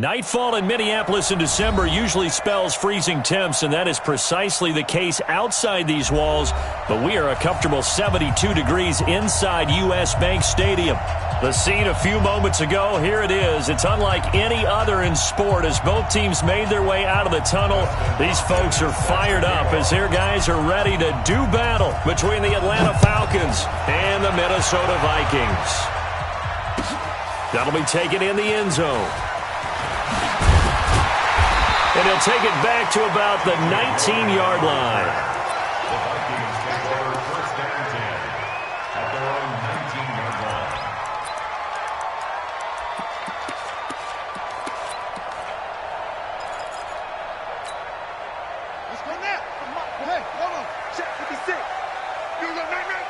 Nightfall in Minneapolis in December usually spells freezing temps, and that is precisely the case outside these walls. But we are a comfortable 72 degrees inside U.S. Bank Stadium. The scene a few moments ago, here it is. It's unlike any other in sport as both teams made their way out of the tunnel. These folks are fired up as their guys are ready to do battle between the Atlanta Falcons and the Minnesota Vikings. That'll be taken in the end zone. And he'll take it back to about the 19-yard line. The Vikings take over first down and 10 at their own 19-yard line. Let's go now. Hey, hold on. Check 56. You go night-night.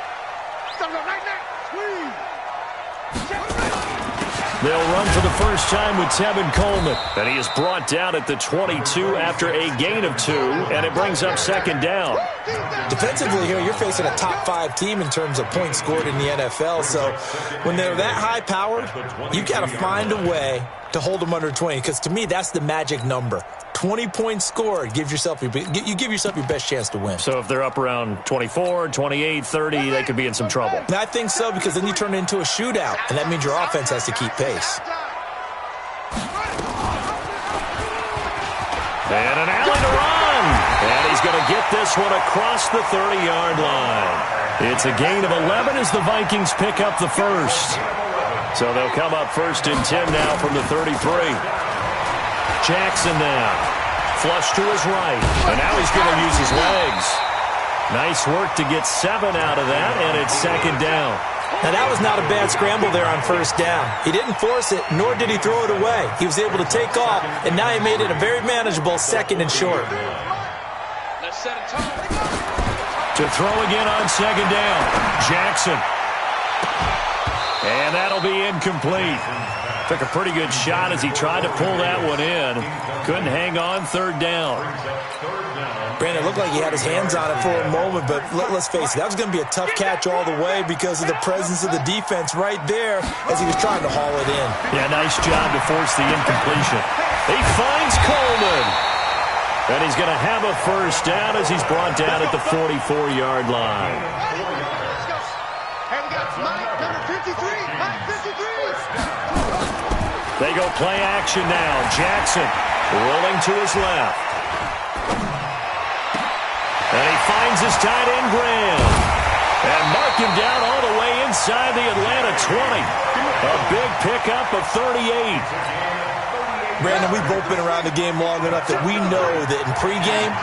Start up night-night. Squeeze. Check. They'll run for the first time with Tevin Coleman. And he is brought down at the 22 after a gain of 2, and it brings up second down. Defensively here, you're facing a top 5 team in terms of points scored in the NFL. So when they're that high-powered, you've got to find a way to hold them under 20, because to me, that's the magic number. 20 points scored, you give yourself your best chance to win. So if they're up around 24, 28, 30, they could be in some trouble. And I think so, because then you turn it into a shootout, and that means your offense has to keep pace. And an alley to run. And he's going to get this one across the 30-yard line. It's a gain of 11 as the Vikings pick up the first. So they'll come up first and 10 now from the 33. Jackson now. Flush to his right. And now he's going to use his legs. Nice work to get 7 out of that, and it's second down. Now, that was not a bad scramble there on first down. He didn't force it, nor did he throw it away. He was able to take off, and now he made it a very manageable second and short. To throw again on second down. Jackson. And that'll be incomplete. Took a pretty good shot as he tried to pull that one in. Couldn't hang on third down. Brandon, it looked like he had his hands on it for a moment, but let's face it, that was going to be a tough catch all the way because of the presence of the defense right there as he was trying to haul it in. Yeah, nice job to force the incompletion. He finds Coleman. And he's going to have a first down as he's brought down at the 44-yard line. They go play action now. Jackson rolling to his left. And he finds his tight end, Graham. And mark him down all the way inside the Atlanta 20. A big pickup of 38. Brandon, we've both been around the game long enough that we know that in pregame,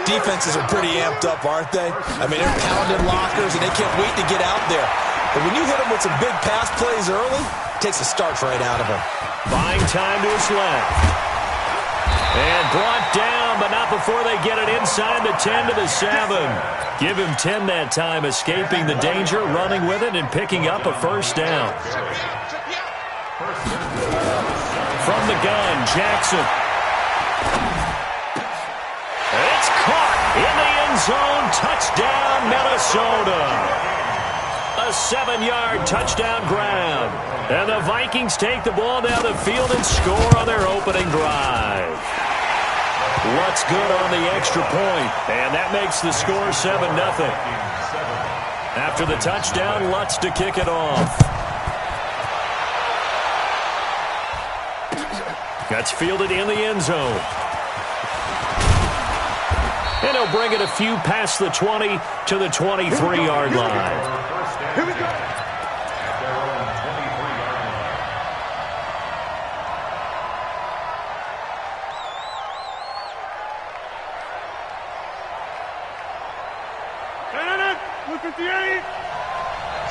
defenses are pretty amped up, aren't they? I mean, they're pounding lockers, and they can't wait to get out there. But when you hit them with some big pass plays early, it takes a starch right out of them. Buying time to his left. And brought down, but not before they get it inside the 10 to the 7. Give him 10 that time, escaping the danger, running with it, and picking up a first down. From the gun, Jackson. It's caught in the end zone. Touchdown, Minnesota. A 7-yard touchdown grab. And the Vikings take the ball down the field and score on their opening drive. Lutz good on the extra point, and that makes the score 7-0. After the touchdown, Lutz to kick it off. That's fielded in the end zone. And he'll bring it a few past the 20 to the 23-yard line. Here we go.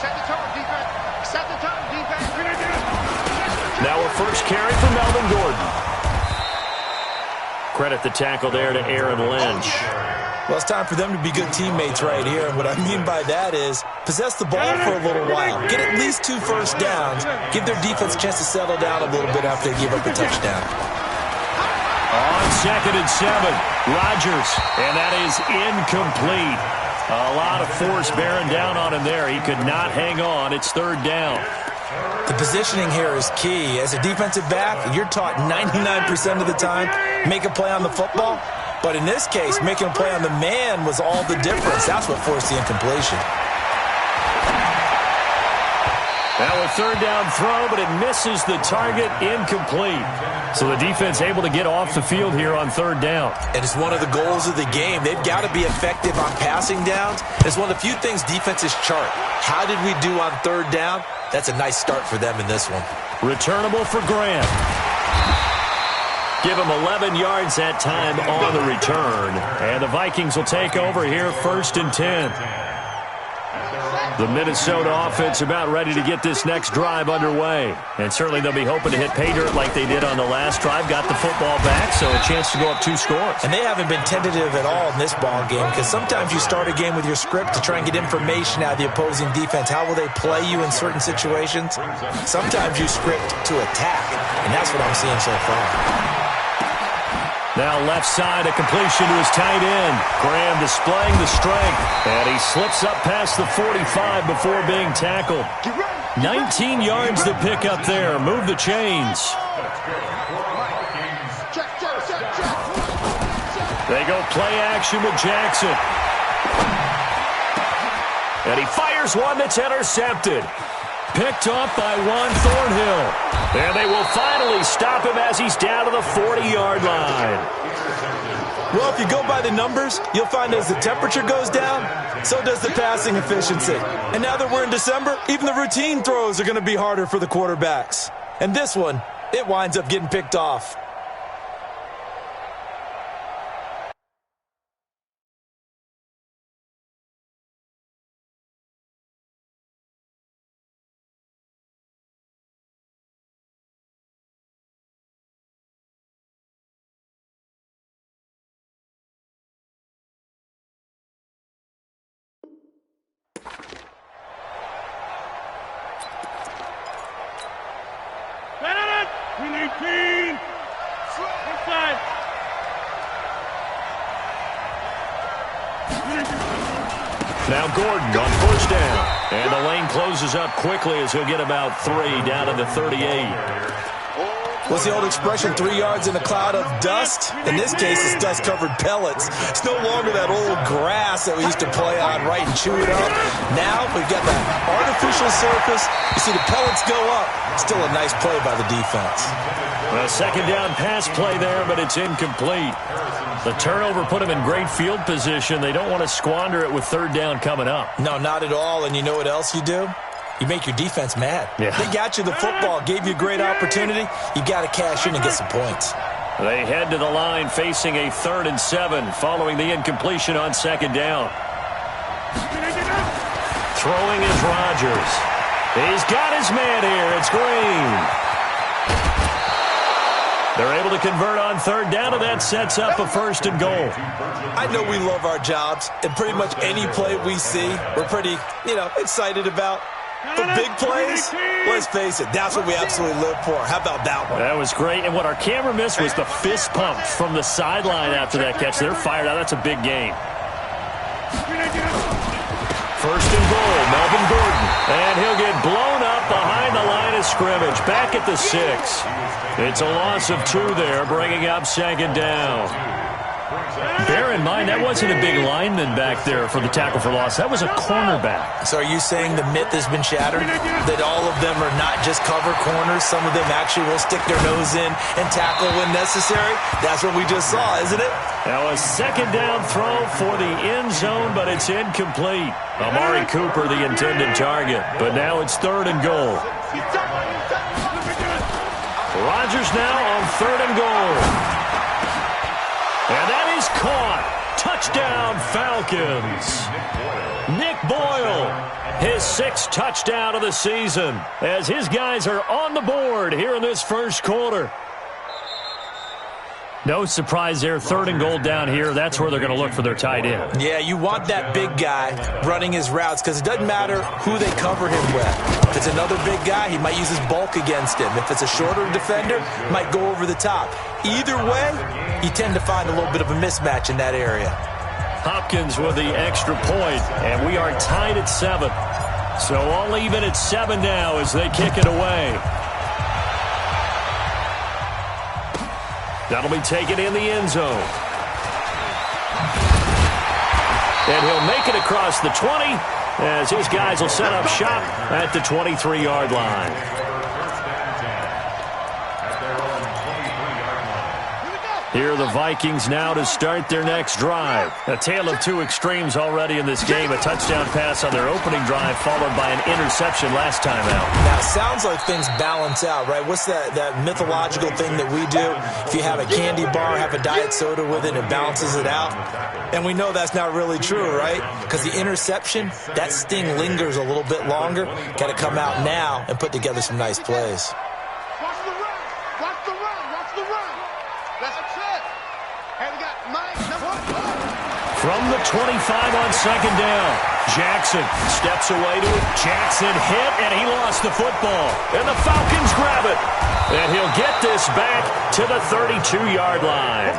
Set the tone, defense. Set the tone, defense. Now a first carry for Melvin Gordon. Credit the tackle there to Aaron Lynch. Well, it's time for them to be good teammates right here. And what I mean by that is possess the ball for a little while. Get at least 2 first downs. Give their defense a chance to settle down a little bit after they give up a touchdown. On 2nd and 7, Rodgers. And that is incomplete. A lot of force bearing down on him there. He could not hang on. It's 3rd down. The positioning here is key. As a defensive back, you're taught 99% of the time, make a play on the football. But in this case, making a play on the man was all the difference. That's what forced the incompletion. Now a third down throw, but it misses the target, incomplete. So the defense able to get off the field here on third down. And it's one of the goals of the game. They've got to be effective on passing downs. It's one of the few things defenses chart. How did we do on third down? That's a nice start for them in this one. Returnable for Graham. Give him 11 yards that time on the return. And the Vikings will take over here, 1st and 10. The Minnesota offense about ready to get this next drive underway. And certainly they'll be hoping to hit pay dirt like they did on the last drive. Got the football back, so a chance to go up 2 scores. And they haven't been tentative at all in this ball game, because sometimes you start a game with your script to try and get information out of the opposing defense. How will they play you in certain situations? Sometimes you script to attack, and that's what I'm seeing so far. Now left side, a completion to his tight end. Graham displaying the strength. And he slips up past the 45 before being tackled. 19 yards to pick up there. Move the chains. They go play action with Jackson. And he fires one that's intercepted. Picked off by Juan Thornhill. And they will finally stop him as he's down to the 40-yard line. Well, if you go by the numbers, you'll find as the temperature goes down, so does the passing efficiency. And now that we're in December, even the routine throws are going to be harder for the quarterbacks. And this one, it winds up getting picked off. Now Gordon on first down. And the lane closes up quickly as he'll get about 3 down to the 38. What's the old expression, 3 yards in a cloud of dust? In this case, it's dust-covered pellets. It's no longer that old grass that we used to play on, right, and chew it up. Now we've got that artificial surface. You see the pellets go up. Still a nice play by the defense. A second down pass play there, but it's incomplete. The turnover put them in great field position. They don't want to squander it with third down coming up. No, not at all. And you know what else you do? You make your defense mad. Yeah. They got you the football, gave you a great opportunity. You got to cash in and get some points. They head to the line facing a 3rd and 7 following the incompletion on second down. Throwing is Rodgers. He's got his man here. It's Green. They're able to convert on third down, and that sets up a 1st and goal. I know we love our jobs, and pretty much any play we see, we're pretty, excited about. But big plays, let's face it, that's what we absolutely live for. How about that one? That was great, and what our camera missed was the fist pump from the sideline after that catch. They're fired out. That's a big game. 1st and goal, Melvin Gordon. And he'll get blown up behind the line of scrimmage. Back at the 6. It's a loss of 2 there, bringing up 2nd down. Bear in mind, that wasn't a big lineman back there for the tackle for loss. That was a cornerback. So are you saying the myth has been shattered? That all of them are not just cover corners? Some of them actually will stick their nose in and tackle when necessary? That's what we just saw, isn't it? Now a second down throw for the end zone, but it's incomplete. Amari Cooper, the intended target. But now it's 3rd and goal. Rodgers now on 3rd and goal. And that is caught. Touchdown, Falcons. Nick Boyle, his 6th touchdown of the season, as his guys are on the board here in this first quarter. No surprise there, 3rd and goal down here. That's where they're going to look for their tight end. Yeah, you want that big guy running his routes because it doesn't matter who they cover him with. If it's another big guy, he might use his bulk against him. If it's a shorter defender, might go over the top. Either way, you tend to find a little bit of a mismatch in that area. Hopkins with the extra point, and we are tied at 7. So all even at 7 now as they kick it away. That'll be taken in the end zone. And he'll make it across the 20 as his guys will set up shop at the 23-yard line. Here are the Vikings now to start their next drive. A tale of two extremes already in this game. A touchdown pass on their opening drive followed by an interception last time out. Now, it sounds like things balance out, right? What's that mythological thing that we do? If you have a candy bar, have a diet soda with it, it balances it out. And we know that's not really true, right? Because the interception, that sting lingers a little bit longer. Got to come out now and put together some nice plays. Watch the run. Watch the run. Watch the run. That's it. Hey, we got Mike. From the 25 on second down, Jackson steps away to it. Jackson hit, and he lost the football. And the Falcons grab it. And he'll get this back to the 32-yard line.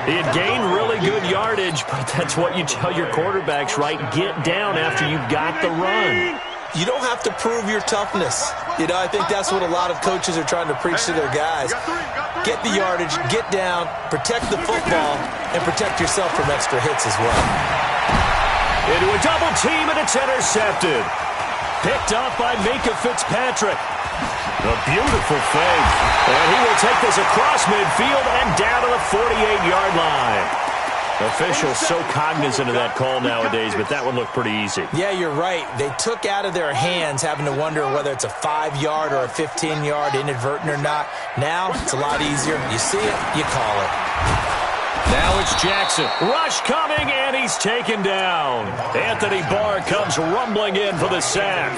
He had gained really good yardage, but that's what you tell your quarterbacks, right? Get down after you've got the run. You don't have to prove your toughness. You know, I think that's what a lot of coaches are trying to preach to their guys. Get the yardage, get down, protect the football, and protect yourself from extra hits as well. Into a double team, and it's intercepted. Picked off by Minka Fitzpatrick. A beautiful fake. And he will take this across midfield and down to the 48-yard line. Officials so cognizant of that call nowadays, but that one looked pretty easy. Yeah, you're right. They took out of their hands having to wonder whether it's a 5-yard or a 15-yard, inadvertent or not. Now, it's a lot easier. You see it, you call it. Now it's Jackson. Rush coming, and he's taken down. Anthony Barr comes rumbling in for the sack.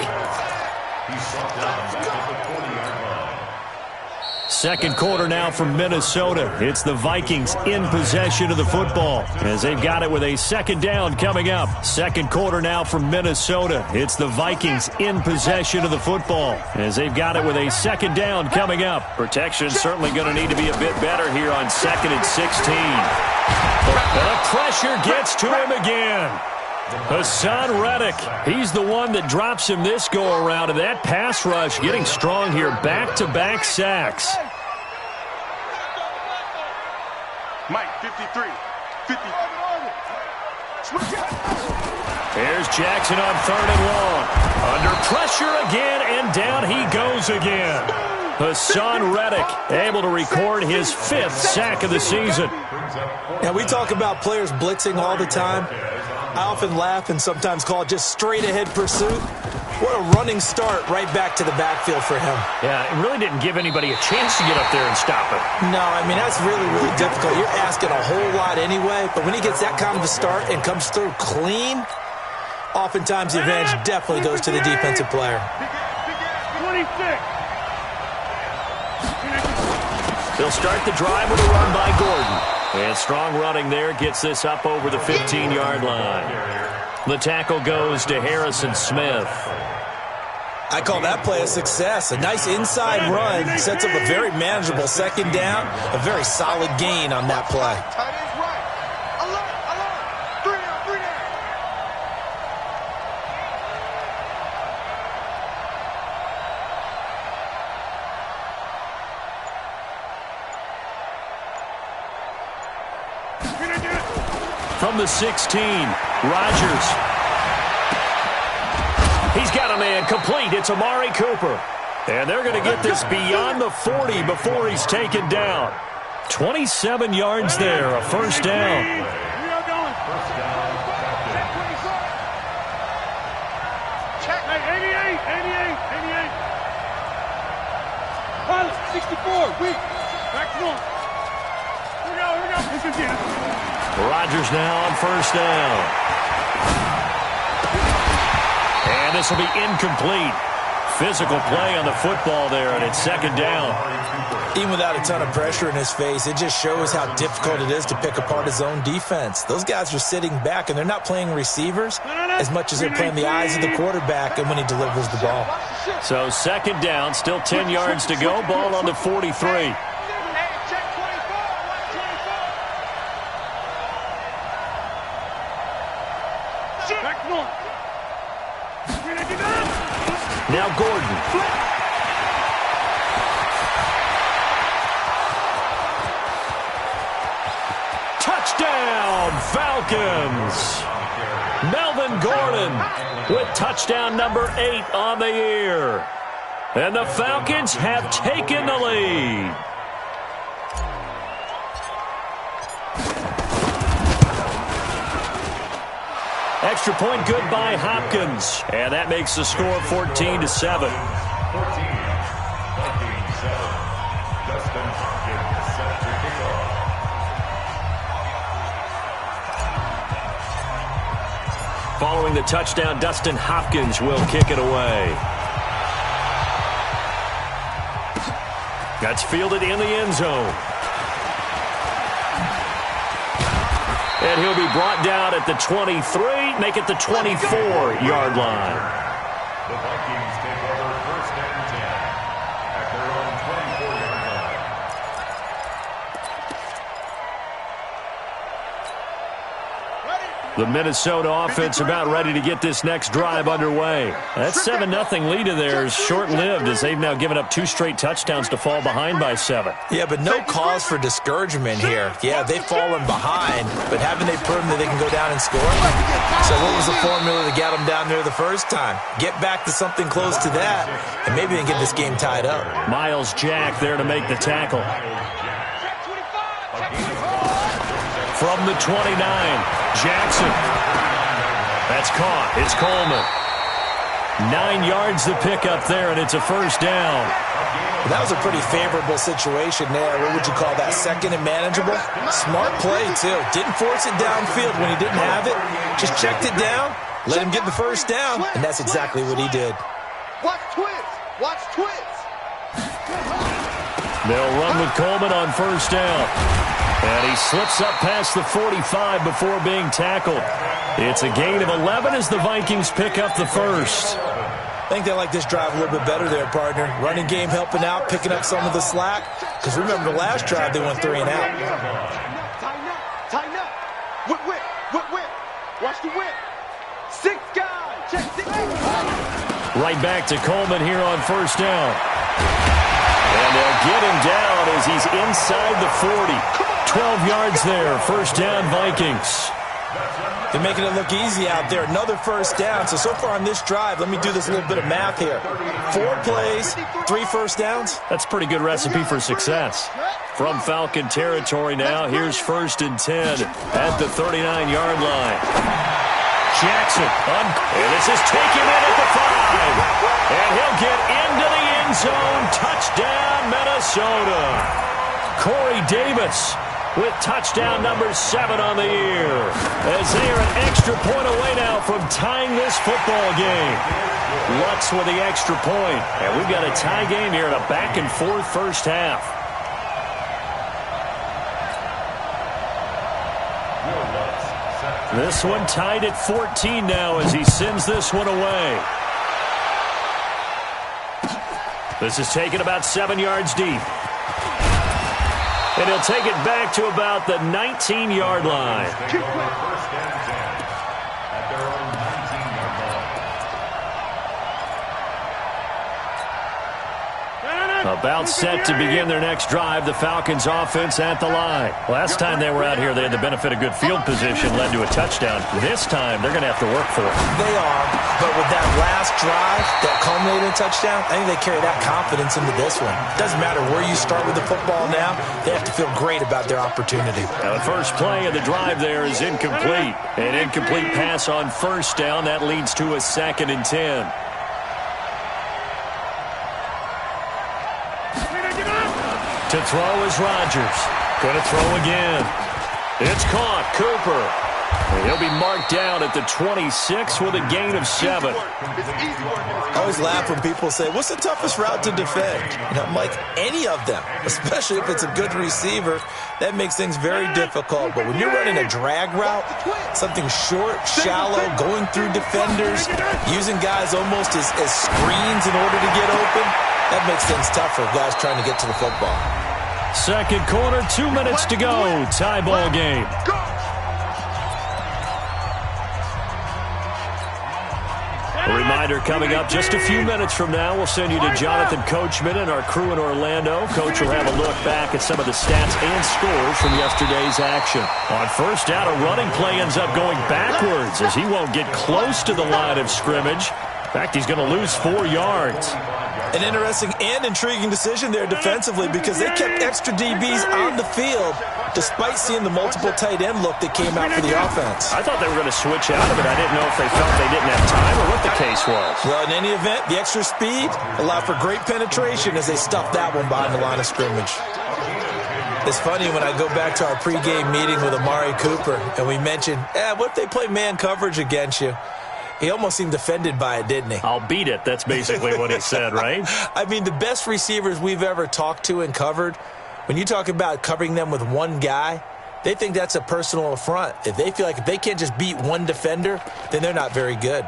Second quarter now from Minnesota. It's the Vikings in possession of the football as they've got it with a second down coming up. Second quarter now from Minnesota. It's the Vikings in possession of the football as they've got it with a second down coming up. Protection certainly going to need to be a bit better here on 2nd and 16. The pressure gets to him again. Hassan Reddick, he's the one that drops him this go-around, and that pass rush getting strong here, back-to-back sacks. Mike, 53. 50. There's Jackson on 3rd and long. Under pressure again, and down he goes again. Hassan Reddick able to record his 5th sack of the season. Now, we talk about players blitzing all the time. I often laugh and sometimes call it just straight-ahead pursuit. What a running start right back to the backfield for him. Yeah, it really didn't give anybody a chance to get up there and stop it. No, I mean, that's really, really difficult. You're asking a whole lot anyway, but when he gets that kind of a start and comes through clean, oftentimes the advantage definitely goes to the defensive player. 26. They'll start the drive with a run by Gordon. And strong running there gets this up over the 15-yard line. The tackle goes to Harrison Smith. I call that play a success. A nice inside run sets up a very manageable second down. A very solid gain on that play. Tight end's right. Alert, alert. 3 down, 3 down. From the 16, Rodgers. He's got a man complete. It's Amari Cooper. And they're going to get this beyond the 40 before he's taken down. 27 yards there, a first down. Check. 88, 88, 88. Pilot, 64, weak. Back to one. Here we go. This is it. Rodgers now on first down. And this will be incomplete. Physical play on the football there, and it's second down. Even without a ton of pressure in his face, it just shows how difficult it is to pick apart his own defense. Those guys are sitting back, and they're not playing receivers as much as they're playing the eyes of the quarterback and when he delivers the ball. So second down, still 10 yards to go. Ball on the 43. Now Gordon. Touchdown, Falcons! Melvin Gordon with touchdown number 8 on the year. And the Falcons have taken the lead. Extra point good by Hopkins. And that makes the score 14-7. 14. Dustin Hopkins set to kick off. Following the touchdown, Dustin Hopkins will kick it away. That's fielded in the end zone. And he'll be brought down at the 23, make it the 24-yard line. The Vikings take over 1st and 10 at their own 24-yard line. The Minnesota offense about ready to get this next drive underway. That 7-0 lead of theirs short-lived as they've now given up 2 straight touchdowns to fall behind by 7. Yeah, but no cause for discouragement here. Yeah, they've fallen behind, but haven't they proven that they can go down and score? So what was the formula to get them down there the first time? Get back to something close to that, and maybe they can get this game tied up. Miles Jack there to make the tackle. From the 29, Jackson. That's caught. It's Coleman. 9 yards to pick up there, and it's a first down. That was a pretty favorable situation there. What would you call that? Second and manageable? Smart play, too. Didn't force it downfield when he didn't have it. Just checked it down, let him get the first down, and that's exactly what he did. Watch twist. Watch twist. They'll run with Coleman on first down. And he slips up past the 45 before being tackled. It's a gain of 11 as the Vikings pick up the first. I think they like this drive a little bit better there, partner. Running game helping out, picking up some of the slack. Because remember, the last drive they went 3 and out. Tighten up. Tighten up. Whip, whip. Whip, whip. Watch the whip. 6 guys. Check 6. Right back to Coleman here on first down. And they'll get him down as he's inside the 40. 12 yards there. First down, Vikings. They're making it look easy out there. Another first down. So far on this drive, let me do this little bit of math here. 4 plays, 3 first downs. That's a pretty good recipe for success. From Falcon territory now, here's 1st and 10 at the 39-yard line. Jackson, and this is taken in at the 5. And he'll get into the end zone. Touchdown, Minnesota. Corey Davis with touchdown number 7 on the year. As they are an extra point away now from tying this football game. Lutz with the extra point. And we've got a tie game here in a back-and-forth first half. This one tied at 14 now as he sends this one away. This is taken about 7 yards deep. And he'll take it back to about the 19-yard line. About set to begin their next drive, the Falcons offense at the line. Last time they were out here, they had the benefit of good field position, led to a touchdown. This time, they're going to have to work for it. They are, but with that last drive that culminated in a touchdown, I think they carry that confidence into this one. Doesn't matter where you start with the football now, they have to feel great about their opportunity. Now, the first play of the drive there is incomplete. An incomplete pass on first down. That leads to a 2nd and 10. To throw is Rodgers. Going to throw again. It's caught. Cooper. And he'll be marked down at the 26 with a gain of 7. I always laugh when people say, what's the toughest route to defend? And I'm like, any of them, especially if it's a good receiver. That makes things very difficult. But when you're running a drag route, something short, shallow, going through defenders, using guys almost as screens in order to get open, that makes things tough for guys trying to get to the football. Second quarter, 2 minutes to go. Tie ball game. A reminder, coming up just a few minutes from now, we'll send you to Jonathan Coachman and our crew in Orlando. Coach will have a look back at some of the stats and scores from yesterday's action. On first down, a running play ends up going backwards as he won't get close to the line of scrimmage. In fact, he's going to lose 4 yards. An interesting and intriguing decision there defensively because they kept extra DBs on the field despite seeing the multiple tight end look that came out for the offense. I thought they were going to switch out of it. I didn't know if they felt they didn't have time or what the case was. Well, in any event, the extra speed allowed for great penetration as they stuffed that one behind the line of scrimmage. It's funny when I go back to our pregame meeting with Amari Cooper and we mentioned, what if they play man coverage against you? He almost seemed offended by it, didn't he? I'll beat it. That's basically what he said, right? I mean, the best receivers we've ever talked to and covered, when you talk about covering them with one guy, they think that's a personal affront. If they feel like if they can't just beat one defender, then they're not very good.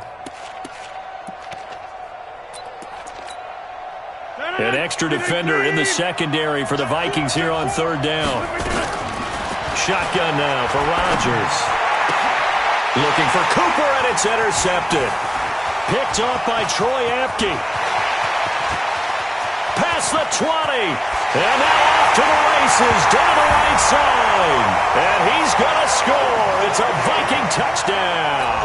An extra defender in the secondary for the Vikings here on third down. Shotgun now for Rodgers. Looking for Cooper, and it's intercepted. Picked off by Troy Apke. Past the 20. And now off to the races, down the right side. And he's going to score. It's a Viking touchdown.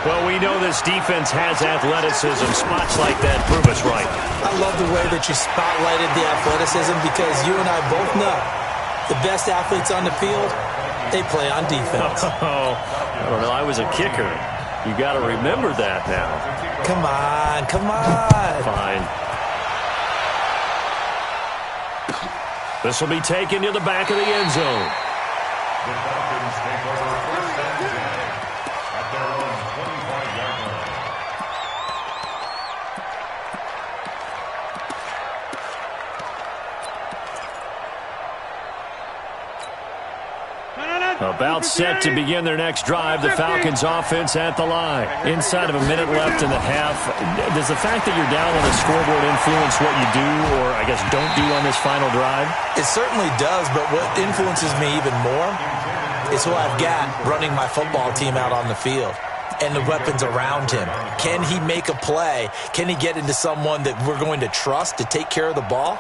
Well, we know this defense has athleticism. Spots like that prove us right. I love the way that you spotlighted the athleticism because you and I both know the best athletes on the field, they play on defense. Oh, I don't know. I was a kicker. You got to remember that now. Come on, come on. Fine. This will be taken to the back of the end zone. The Falcons take over first and 10 at their own 25-yard line. About set to begin their next drive. The Falcons offense at the line. Inside of a minute left in the half. Does the fact that you're down on the scoreboard influence what you do or, I guess, don't do on this final drive? It certainly does, but what influences me even more is who I've got running my football team out on the field and the weapons around him. Can he make a play? Can he get into someone that we're going to trust to take care of the ball?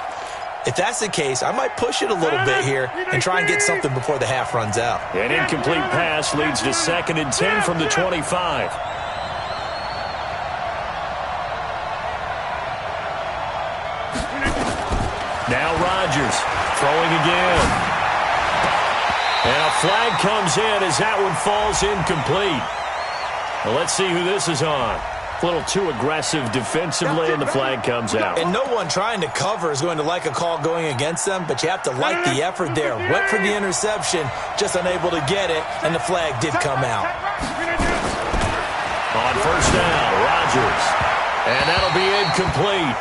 If that's the case, I might push it a little bit here and try and get something before the half runs out. An incomplete pass leads to 2nd and 10 from the 25. Now Rodgers throwing again. And a flag comes in as that one falls incomplete. Well, let's see who this is on. A little too aggressive defensively, and the flag comes out. And no one trying to cover is going to like a call going against them, but you have to like the effort there. Went for the interception, just unable to get it, and the flag did come out. On first down, Rodgers. And that'll be incomplete.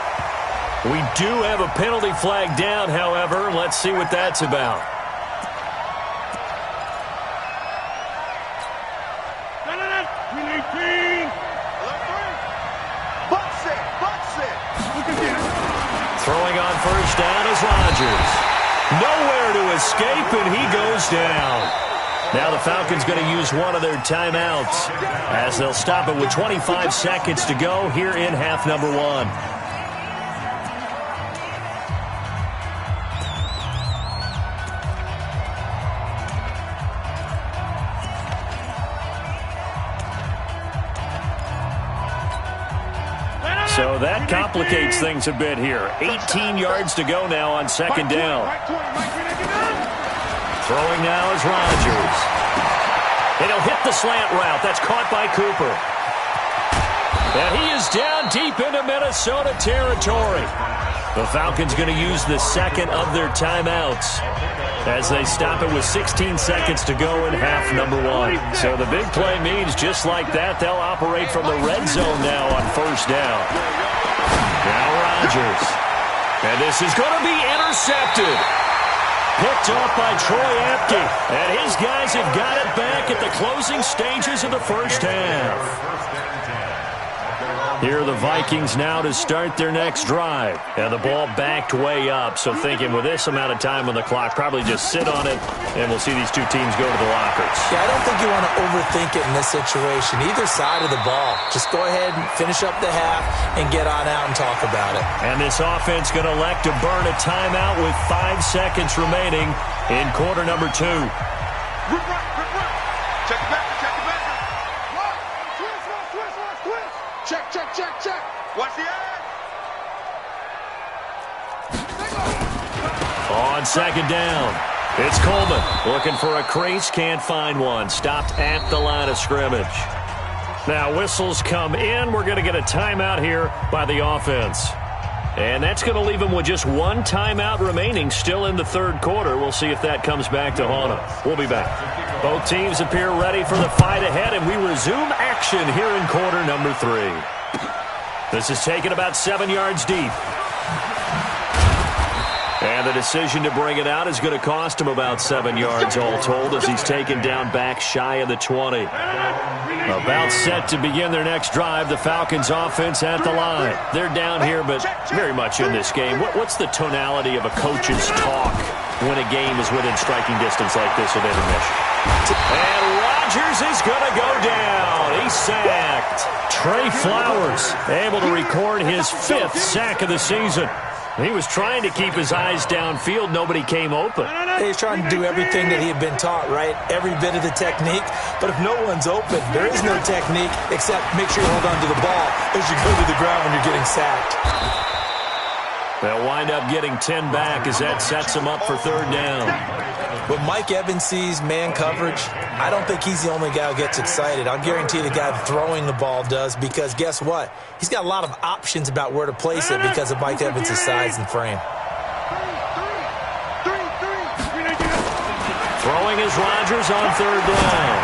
We do have a penalty flag down, however. Let's see what that's about. Throwing on first down is Rodgers. Nowhere to escape, and he goes down. Now the Falcons going to use one of their timeouts as they'll stop it with 25 seconds to go here in half number 1. So that complicates things a bit here. 18 yards to go now on second down. Throwing now is Rodgers. And he'll hit the slant route. That's caught by Cooper. And he is down deep into Minnesota territory. The Falcons going to use the second of their timeouts as they stop it with 16 seconds to go in half number 1. So the big play means just like that, they'll operate from the red zone now on first down. Now Rodgers. And this is going to be intercepted. Picked off by Troy Apke. And his guys have got it back at the closing stages of the first half. Here are the Vikings now to start their next drive. And the ball backed way up, so thinking with this amount of time on the clock, probably just sit on it, and we'll see these two teams go to the lockers. Yeah, I don't think you want to overthink it in this situation. Either side of the ball. Just go ahead and finish up the half and get on out and talk about it. And this offense going to elect to burn a timeout with 5 seconds remaining in quarter number 2. Rip right. Check it back. Twist. Check. Watch the eye. On second down, it's Coleman looking for a crease, can't find one. Stopped at the line of scrimmage. Now whistles come in. We're going to get a timeout here by the offense. And that's going to leave him with just one timeout remaining still in the third quarter. We'll see if that comes back to haunt him. We'll be back. Both teams appear ready for the fight ahead, and we resume action here in quarter number 3. This is taken about 7 yards deep. And the decision to bring it out is going to cost him about 7 yards all told as he's taken down back shy of the 20. About set to begin their next drive, the Falcons offense at the line. They're down here, but very much in this game. What's the tonality of a coach's talk when a game is within striking distance like this with intermission? And Rodgers is going to go down. He's sacked. Trey Flowers able to record his 5th sack of the season. He was trying to keep his eyes downfield. Nobody came open. He's trying to do everything that he had been taught, right? Every bit of the technique. But if no one's open, there is no technique except make sure you hold on to the ball as you go to the ground when you're getting sacked. They'll wind up getting 10 back as that sets them up for third down. When Mike Evans sees man coverage, I don't think he's the only guy who gets excited. I'll guarantee the guy throwing the ball does, because guess what? He's got a lot of options about where to place it because of Mike Evans' size and frame. Throwing is Rodgers on third down.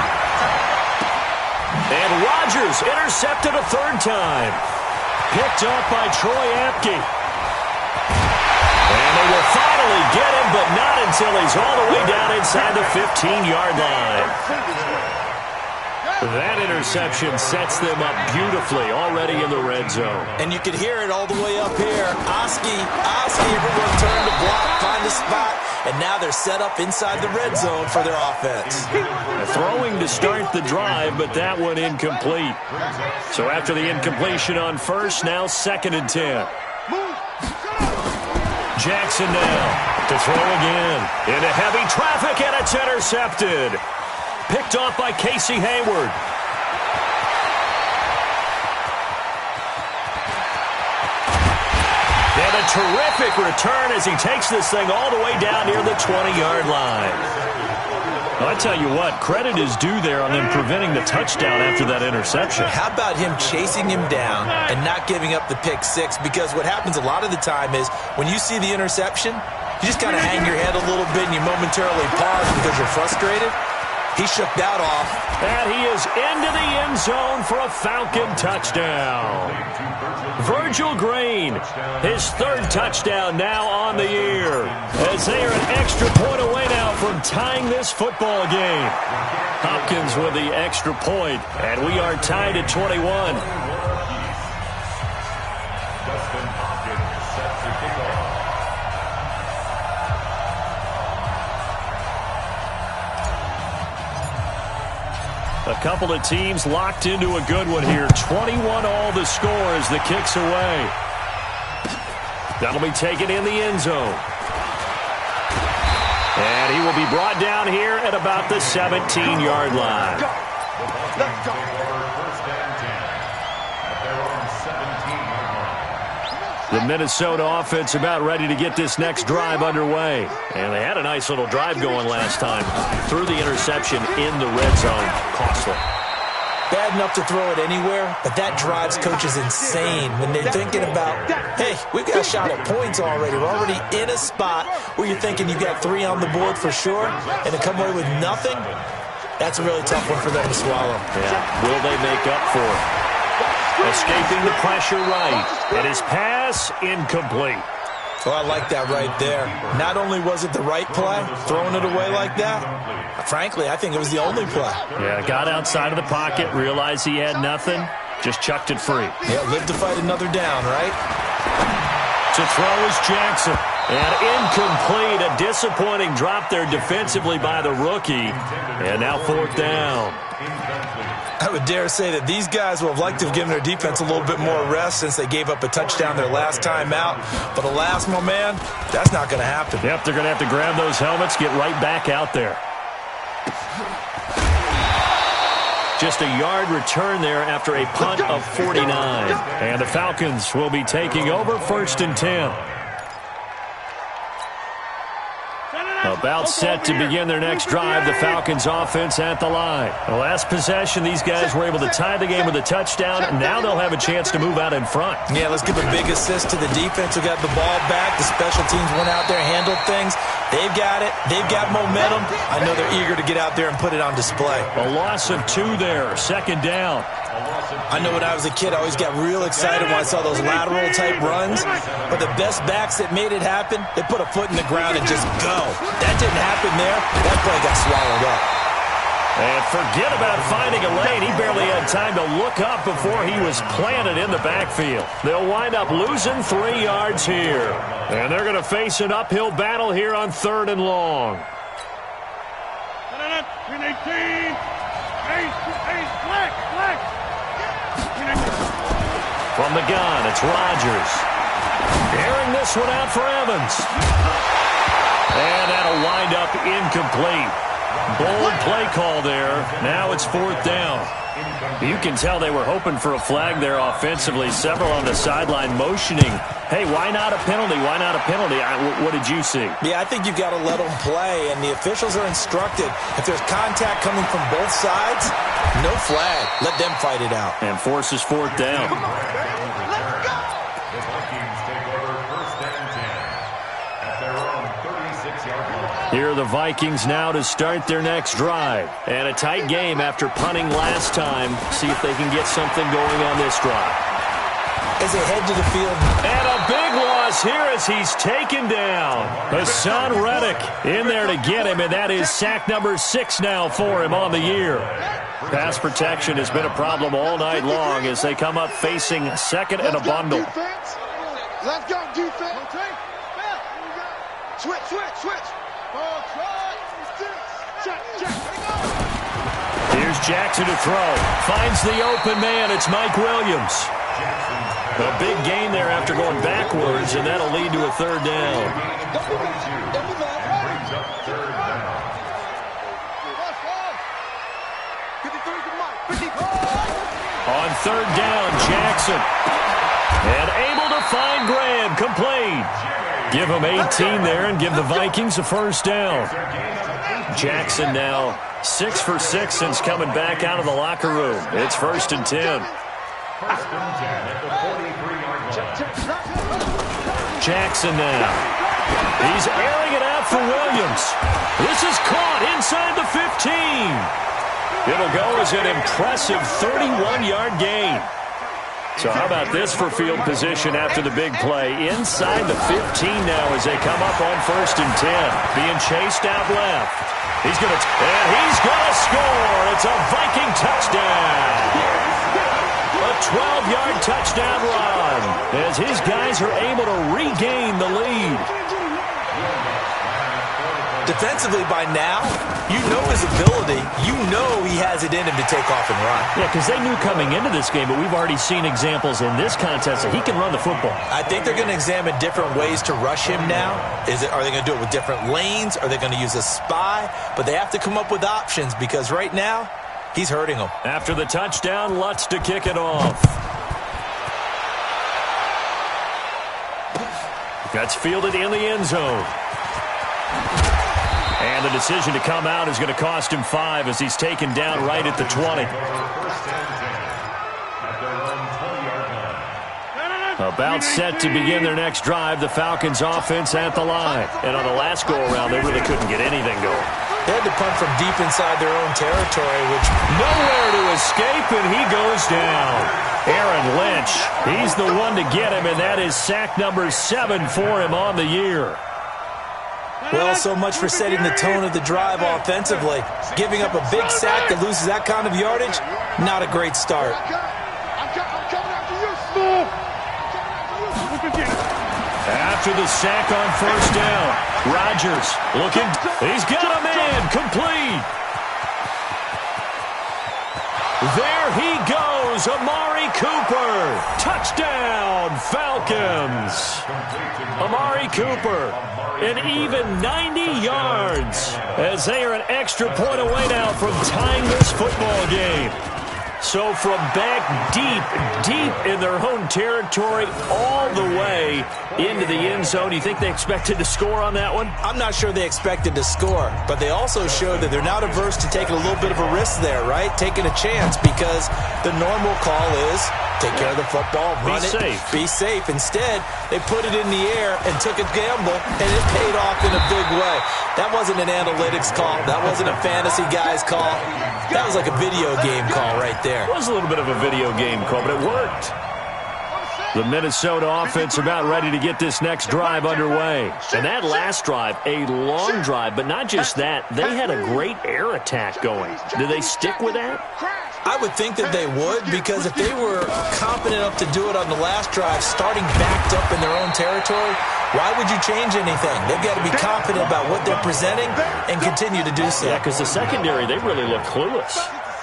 And Rodgers intercepted a third time. Picked up by Troy Apke. And they will finally get him, but not until he's all the way down inside the 15-yard line. That interception sets them up beautifully already in the red zone. And you could hear it all the way up here. Oski, everyone turned to block, find a spot, and now they're set up inside the red zone for their offense. Throwing to start the drive, but that one incomplete. So after the incompletion on first, now 2nd and 10. Jackson now to throw again. Into heavy traffic, and it's intercepted. Picked off by Casey Hayward. And a terrific return as he takes this thing all the way down near the 20-yard line. I tell you what, credit is due there on them preventing the touchdown after that interception. How about him chasing him down and not giving up the pick 6? Because what happens a lot of the time is when you see the interception, you just kind of hang your head a little bit and you momentarily pause because you're frustrated. He shook that off. And he is into the end zone for a Falcon touchdown. Virgil Green, his 3rd touchdown now on the year, as they are an extra point away now from tying this football game. Hopkins with the extra point, and we are tied at 21. A couple of teams locked into a good one here. 21 all the score as the kick's away. That'll be taken in the end zone. And he will be brought down here at about the 17-yard line. Let's go. First and 10. At their own 17-yard line. The Minnesota offense about ready to get this next drive underway. And they had a nice little drive going last time. Threw the interception in the red zone. Costly. Bad enough to throw it anywhere, but that drives coaches insane when they're thinking about, hey, we've got a shot at points already. We're already in a spot where you're thinking you've got 3 on the board for sure, and to come away with nothing, that's a really tough one for them to swallow. Yeah. Will they make up for it? Escaping the pressure right. And his pass incomplete. Oh, I like that right there. Not only was it the right play, throwing it away like that, frankly, I think it was the only play. Yeah, got outside of the pocket, realized he had nothing, Just chucked it free. Yeah, live to fight another down, right? To throw is Jackson. And incomplete. A disappointing drop there defensively by the rookie. And now 4th down. I would dare say that these guys would have liked to have given their defense a little bit more rest since they gave up a touchdown their last time out. But alas, my man, that's not going to happen. Yep, they're going to have to grab those helmets, get right back out there. Just a yard return there after a punt of 49. And the Falcons will be taking over 1st and 10. About set to begin their next drive, the Falcons offense at the line. The last possession, these guys were able to tie the game with a touchdown. Now they'll have a chance to move out in front. Yeah, let's give a big assist to the defense who got the ball back. The special teams went out there, handled things. They've got it. They've got momentum. I know they're eager to get out there and put it on display. A loss of 2 there, 2nd down. I know when I was a kid, I always got real excited when I saw those lateral-type runs. But the best backs that made it happen, they put a foot in the ground and just go. That didn't happen there. That play got swallowed up. And forget about finding a lane. He barely had time to look up before he was planted in the backfield. They'll wind up losing 3 yards here. And they're going to face an uphill battle here on 3rd and long. From the gun, it's Rodgers. Airing this one out for Evans. And that'll wind up incomplete. Bold play call there. Now it's 4th down. You can tell they were hoping for a flag there offensively. Several on the sideline motioning. Hey, why not a penalty? Why not a penalty? What did you see? Yeah, I think you've got to let them play, and the officials are instructed. If there's contact coming from both sides, no flag. Let them fight it out. And forces 4th down. The Vikings take over 1st and 10 at their own 36-yard line. Here are the Vikings now to start their next drive. And a tight game after punting last time. See if they can get something going on this drive. As they head to the field. And a big loss here as he's taken down. Hassan Reddick in there to get him, and that is sack number 6 now for him on the year. Pass protection has been a problem all night long as they come up facing 2nd and a bundle. Let's go, defense. Switch. Here's Jackson to throw. Finds the open man. It's Mike Williams. A big gain there after going backwards, and that'll lead to a 3rd down. On 3rd down, Jackson. And able to find Graham, complete. Give him 18 there and give the Vikings a 1st down. Jackson now 6 for 6 since coming back out of the locker room. It's 1st and 10. 1st and 10 at the 43-yard line. Jackson now. He's airing it out for Williams. This is caught inside the 15. It'll go as an impressive 31-yard gain. So how about this for field position after the big play? Inside the 15 now as they come up on 1st and 10. Being chased out left. He's going to score. It's a Viking touchdown. A 12-yard touchdown run as his guys are able to regain the lead. Defensively by now, you know his ability. You know he has it in him to take off and run. Yeah, because they knew coming into this game, but we've already seen examples in this contest that he can run the football. I think they're going to examine different ways to rush him now. Are they going to do it with different lanes? Are they going to use a spy? But they have to come up with options because right now, he's hurting them. After the touchdown, Lutz to kick it off. That's fielded in the end zone. And the decision to come out is going to cost him 5 as he's taken down right at the 20. About set to begin their next drive, the Falcons offense at the line. And on the last go-around, they really couldn't get anything going. They had to punt from deep inside their own territory, which nowhere to escape, and he goes down. Aaron Lynch, he's the one to get him, and that is sack number 7 for him on the year. Well, so much for setting the tone of the drive offensively. Giving up a big sack that loses that kind of yardage, not a great start. After the sack on first down, Rodgers looking. He's got a man complete. There he goes, Amari Cooper. Touchdown, Falcons. Amari Cooper, an even 90 yards as they are an extra point away now from tying this football game. So from back deep in their own territory all the way into the end zone, you think they expected to score on that one? I'm not sure they expected to score, but they also showed that they're not averse to taking a little bit of a risk there, right? Taking a chance, because the normal call is take care of the football, run it, be safe. Instead, they put it in the air and took a gamble, and it paid off in a big way. That wasn't an analytics call. That wasn't a fantasy guy's call. That was like a video game call right there. It was a little bit of a video game call, but it worked. The Minnesota offense about ready to get this next drive underway. And that last drive, a long drive, but not just that. They had a great air attack going. Do they stick with that? I would think that they would, because if they were confident enough to do it on the last drive, starting backed up in their own territory, why would you change anything? They've got to be confident about what they're presenting and continue to do so. Yeah, because the secondary, they really look clueless.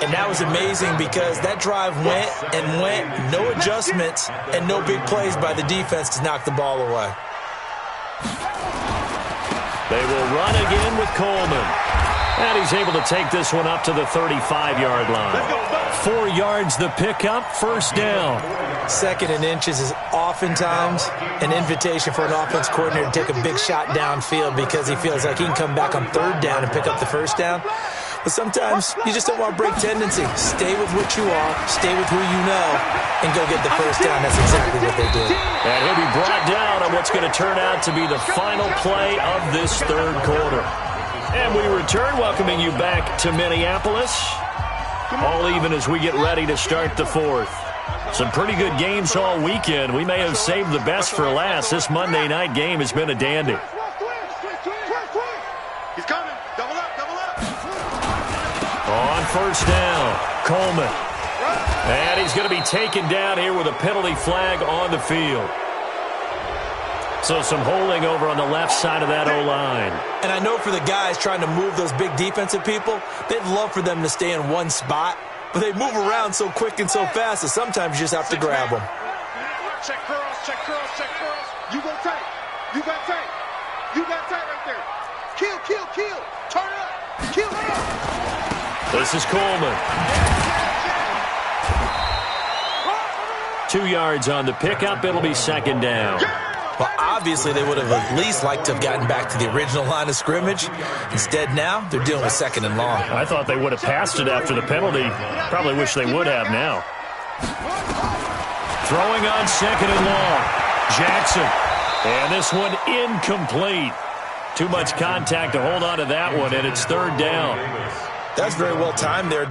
And that was amazing, because that drive went and went, no adjustments and no big plays by the defense to knock the ball away. They will run again with Coleman. And he's able to take this one up to the 35-yard line. 4 yards the pickup, first down. Second and inches is oftentimes an invitation for an offense coordinator to take a big shot downfield, because he feels like he can come back on third down and pick up the first down. But sometimes you just don't want to break tendency. Stay with what you are, stay with who you know, and go get the first down. That's exactly what they did. And he'll be brought down on what's going to turn out to be the final play of this third quarter. And we return, welcoming you back to Minneapolis. All even as we get ready to start the fourth. Some pretty good games all weekend. We may have saved the best for last. This Monday night game has been a dandy. He's coming. Double up, double up. On first down, Coleman. And he's going to be taken down here with a penalty flag on the field. So some holding over on the left side of that O-line. And I know for the guys trying to move those big defensive people, they'd love for them to stay in one spot, but they move around so quick and so fast that sometimes you just have to grab them. Check curls, check curls, check curls. You go tight. You got tight. You got tight right there. Kill, kill, kill. Turn it up. Kill it up. This is Coleman. 2 yards on the pickup. It'll be second down. Well, obviously, they would have at least liked to have gotten back to the original line of scrimmage. Instead, now, they're dealing with second and long. I thought they would have passed it after the penalty. Probably wish they would have now. Throwing on second and long. Jackson. And this one incomplete. Too much contact to hold on to that one, and it's third down. That's very well timed there.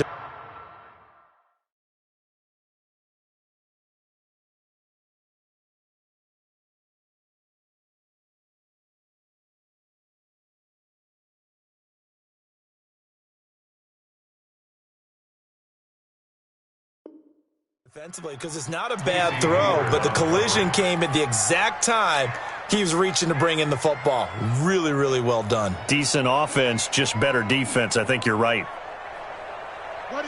Defensively, because it's not a bad throw, but the collision came at the exact time he was reaching to bring in the football. Really, really well done. Decent offense, just better defense. I think you're right.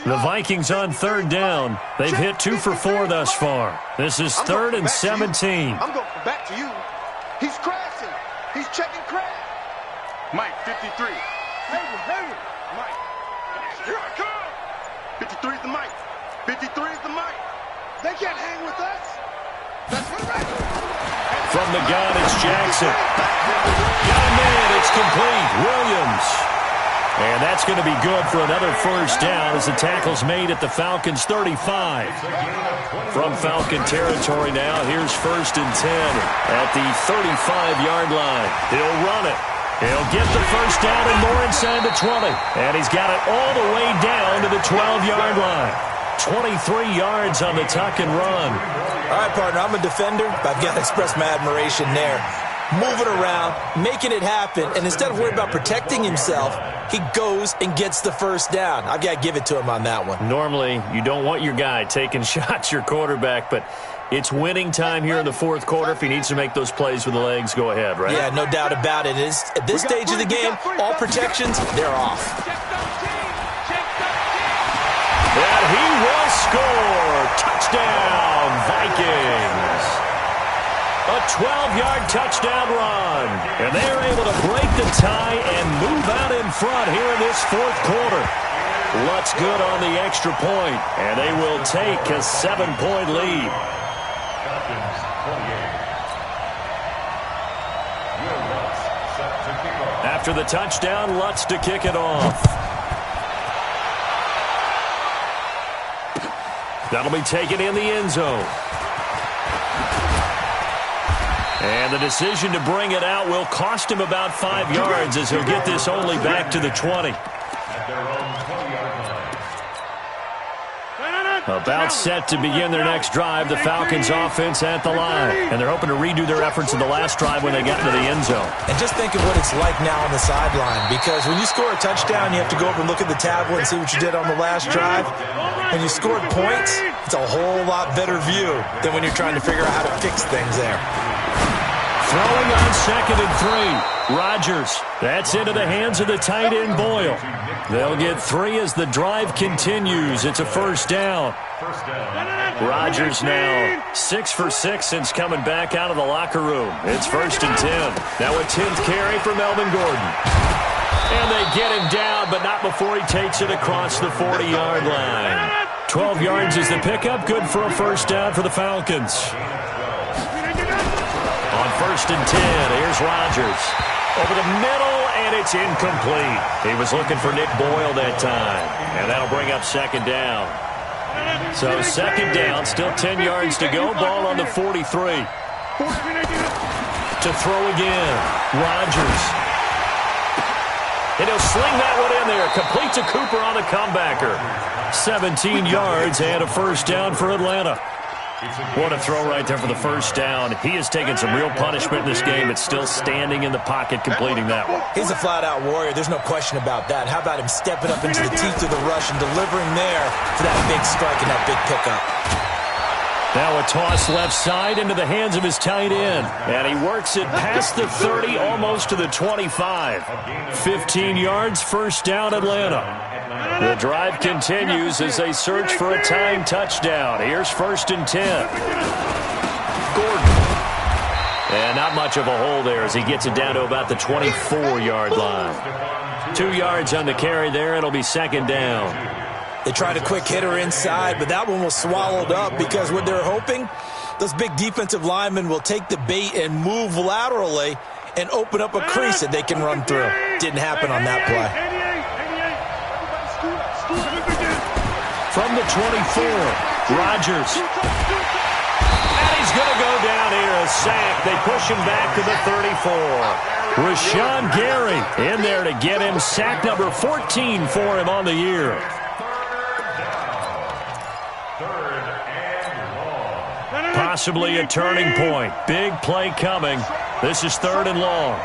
The Vikings on third down. They've hit 2 for 4 thus far. This is third and 17. I'm going back to you. He's crashing. He's checking crash. Mike, 53. Hayward. Mike. Here I come. 53 is the Mike. 53 is the Mike. They can't hang with us. That's right. From the gun, it's Jackson. Got a man. It's complete. Williams. And that's going to be good for another first down as the tackle's made at the Falcons' 35. From Falcon territory now, here's first and 10 at the 35-yard line. He'll run it. He'll get the first down and more inside the 20. And he's got it all the way down to the 12-yard line. 23 yards on the tuck and run. All right, partner, I'm a defender, but I've got to express my admiration there. Moving around, making it happen, and instead of worrying about protecting himself, he goes and gets the first down. I've got to give it to him on that one. Normally, you don't want your guy taking shots, your quarterback, but It's winning time here in the fourth quarter. If he needs to make those plays with the legs, go ahead, right? Yeah, no doubt about it. At this stage of the game, all protections, they're off. And he will score. Touchdown, Vikings. A 12-yard touchdown run. And they're able to break the tie and move out in front here in this fourth quarter. Lutz good on the extra point, and they will take a 7-point lead. After the touchdown, Lutz to kick it off. That'll be taken in the end zone. And the decision to bring it out will cost him about 5 yards as he'll get this only back to the 20. About set to begin their next drive, the Falcons offense at the line. And they're hoping to redo their efforts in the last drive when they got into the end zone. And just think of what it's like now on the sideline, because when you score a touchdown, you have to go over and look at the tablet and see what you did on the last drive. When you scored points, it's a whole lot better view than when you're trying to figure out how to fix things there. Throwing on 2nd and 3. Rodgers. That's into the hands of the tight end, Boyle. They'll get 3 as the drive continues. It's a first down. Rodgers now 6 for 6 since coming back out of the locker room. It's 1st and 10. Now a 10th carry for Melvin Gordon. And they get him down, but not before he takes it across the 40-yard line. 12 yards is the pickup. Good for a first down for the Falcons. On 1st and 10, here's Rodgers. Over the middle, and it's incomplete. He was looking for Nick Boyle that time, and that'll bring up 2nd down. So 2nd down, still 10 yards to go. Ball on the 43. To throw again, Rodgers. And he'll sling that one in there. Complete to Cooper on the comebacker. 17 yards and a first down for Atlanta. What a throw right there for the first down. He has taken some real punishment in this game. It's still standing in the pocket, completing that one. He's a flat-out warrior. There's no question about that. How about him stepping up into the teeth of the rush and delivering there for that big strike and that big pickup? Now a toss left side into the hands of his tight end. And he works it past the 30, almost to the 25. 15 yards, first down, Atlanta. The drive continues as they search for a tying touchdown. Here's 1st and 10. Gordon. And not much of a hole there as he gets it down to about the 24-yard line. 2 yards on the carry there. It'll be 2nd down. They tried a quick hitter inside, but that one was swallowed up because what they're hoping, those big defensive linemen will take the bait and move laterally and open up a crease that they can run through. Didn't happen on that play. From the 24, Rodgers. And he's going to go down here, a sack. They push him back to the 34. Rashawn Gary in there to get him. Sack number 14 for him on the year. Possibly a turning point. Big play coming. This is 3rd and long.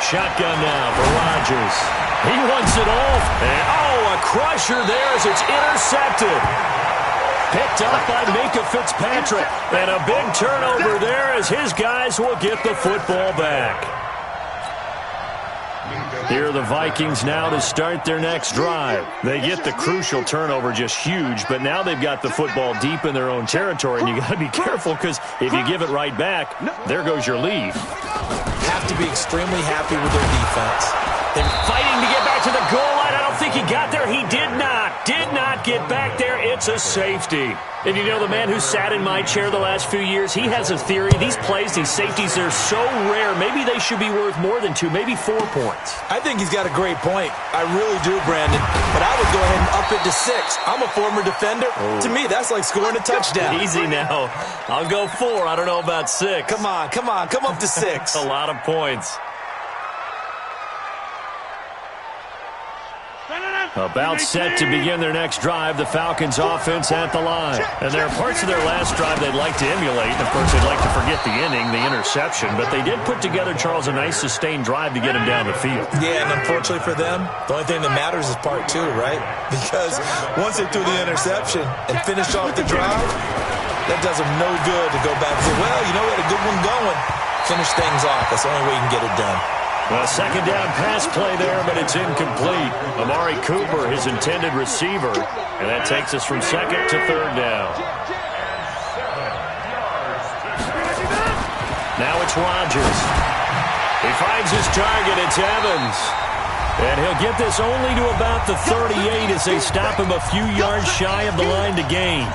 Shotgun now for Rodgers. He wants it off. And, a crusher there as it's intercepted. Picked up by Minkah Fitzpatrick. And a big turnover there as his guys will get the football back. Here are the Vikings now to start their next drive. They get the crucial turnover, just huge, but now they've got the football deep in their own territory, and you got to be careful because if you give it right back, there goes your lead. Have to be extremely happy with their defense. They're fighting to get back to the goal line. I don't think he got there. He did not get back there. It's a safety. And you know, the man who sat in my chair the last few years, he has a theory. These plays, these safeties, they're so rare. Maybe they should be worth more than 2, maybe 4 points. I think he's got a great point. I really do, Brandon. But I would go ahead and up it to 6. I'm a former defender. To me, that's like scoring a touchdown. Easy now. I'll go 4. I don't know about 6. Come on. Come up to 6. A lot of points. About set to begin their next drive, the Falcons offense at the line. And there are parts of their last drive they'd like to emulate. And, of course, they'd like to forget the inning, the interception. But they did put together, Charles, a nice sustained drive to get him down the field. Yeah, and unfortunately for them, the only thing that matters is part two, right? Because once they threw the interception and finished off the drive, that does them no good to go back and say, well, you know, we had a good one going. Finish things off. That's the only way you can get it done. Well, second down pass play there, but it's incomplete. Amari Cooper, his intended receiver, and that takes us from second to third down. Now it's Rodgers. He finds his target. It's Evans. And he'll get this only to about the 38 as they stop him a few yards shy of the line to gain.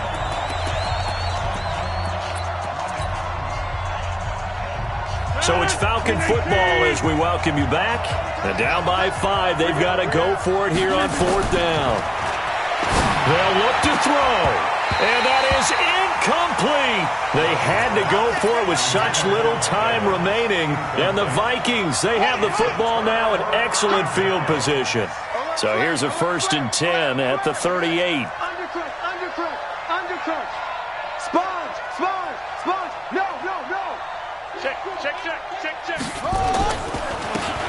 So it's Falcon football as we welcome you back. And down by 5, they've got to go for it here on fourth down. They'll look to throw. And that is incomplete. They had to go for it with such little time remaining. And the Vikings, they have the football now in excellent field position. So here's a 1st and 10 at the 38. Undercut. Sponge. No. Check.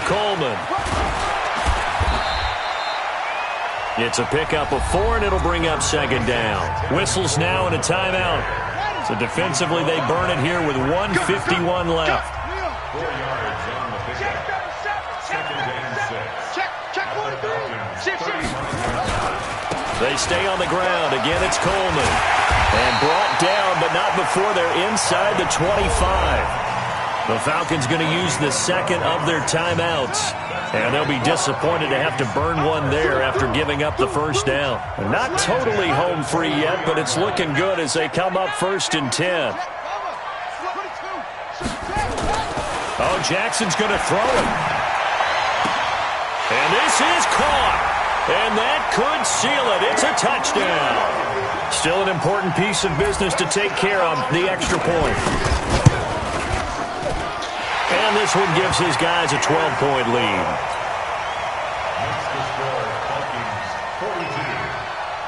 Coleman. It's a pickup of 4, and it'll bring up second down. Whistles now and a timeout. So defensively, they burn it here with 1:51 left. 4 yards on the pickup. Second and 6. Check 1, 3. They stay on the ground. Again, it's Coleman. And brought down, but not before they're inside the 25. The Falcons going to use the second of their timeouts. And they'll be disappointed to have to burn one there after giving up the first down. They're not totally home free yet, but it's looking good as they come up 1st and 10. Oh, Jackson's going to throw it. And this is caught. And that could seal it. It's a touchdown. Still an important piece of business to take care of, the extra point. And this one gives his guys a 12-point lead. Next to score, Vikings 42,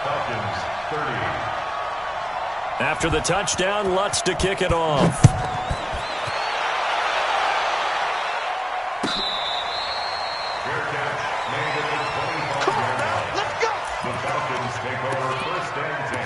Falcons 30. After the touchdown, Lutz to kick it off. Fair catch made at the 25-yard line. Let's go. The Falcons take over 1st and 10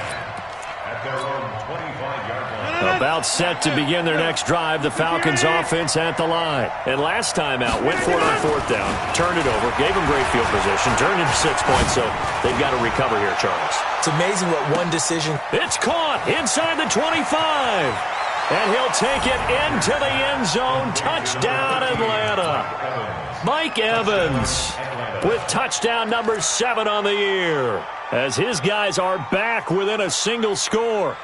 at their own 25-yard line. About set to begin their next drive, the Falcons offense at the line. And last time out, went for it on 4th down, turned it over, gave them great field position, turned into 6 points, so they've got to recover here, Charles. It's amazing what one decision. It's caught inside the 25. And he'll take it into the end zone. Touchdown, Atlanta. Mike Evans with touchdown number 7 on the year, as his guys are back within a single score.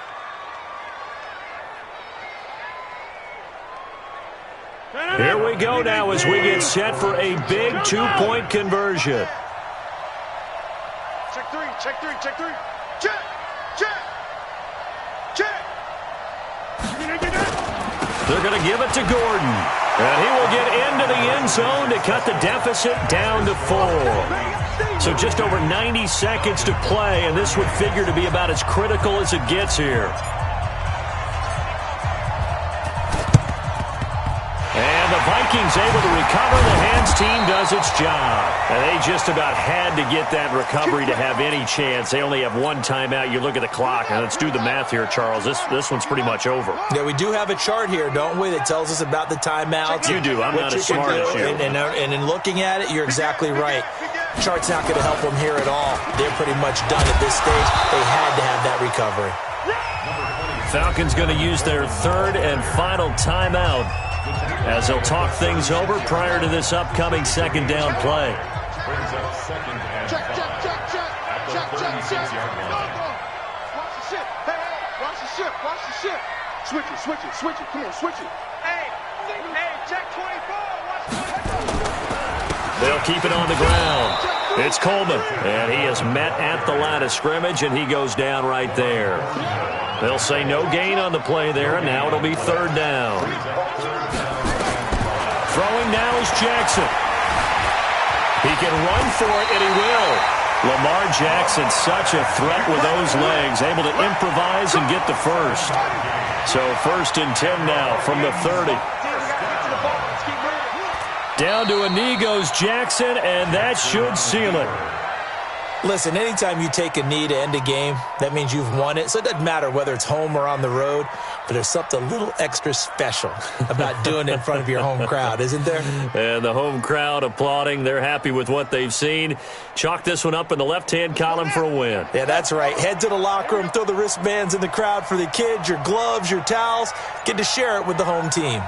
Here we go now as we get set for a big 2-point conversion. Check three. Check. They're going to give it to Gordon. And he will get into the end zone to cut the deficit down to 4. So just over 90 seconds to play, and this would figure to be about as critical as it gets here. And the Vikings able to recover. The hands team does its job. And they just about had to get that recovery to have any chance. They only have one timeout. You look at the clock, and let's do the math here, Charles. This one's pretty much over. Yeah, we do have a chart here, don't we, that tells us about the timeouts. You do. I'm not as smart as you. And in looking at it, you're exactly right. Chart's not going to help them here at all. They're pretty much done at this stage. They had to have that recovery. Falcons going to use their 3rd and final timeout as they'll talk things over prior to this upcoming 2nd down play. Brings up 2nd and 5 at the 36-yard line. Watch the ship. Hey, watch the ship. Switch it. Come on, switch it. Hey, check 24. Watch 24. They'll keep it on the ground. It's Coleman, and he is met at the line of scrimmage, and he goes down right there. They'll say no gain on the play there, and now it'll be 3rd down. Throwing now is Jackson. He can run for it, and he will. Lamar Jackson, such a threat with those legs, able to improvise and get the first. So 1st and 10 now from the 30. Down to a knee goes Jackson, and that should seal it. Listen, anytime you take a knee to end a game, that means you've won it. So it doesn't matter whether it's home or on the road, but there's something a little extra special about doing it in front of your home crowd, isn't there? And the home crowd applauding. They're happy with what they've seen. Chalk this one up in the left-hand column for a win. Yeah, that's right. Head to the locker room, throw the wristbands in the crowd for the kids, your gloves, your towels. Get to share it with the home team.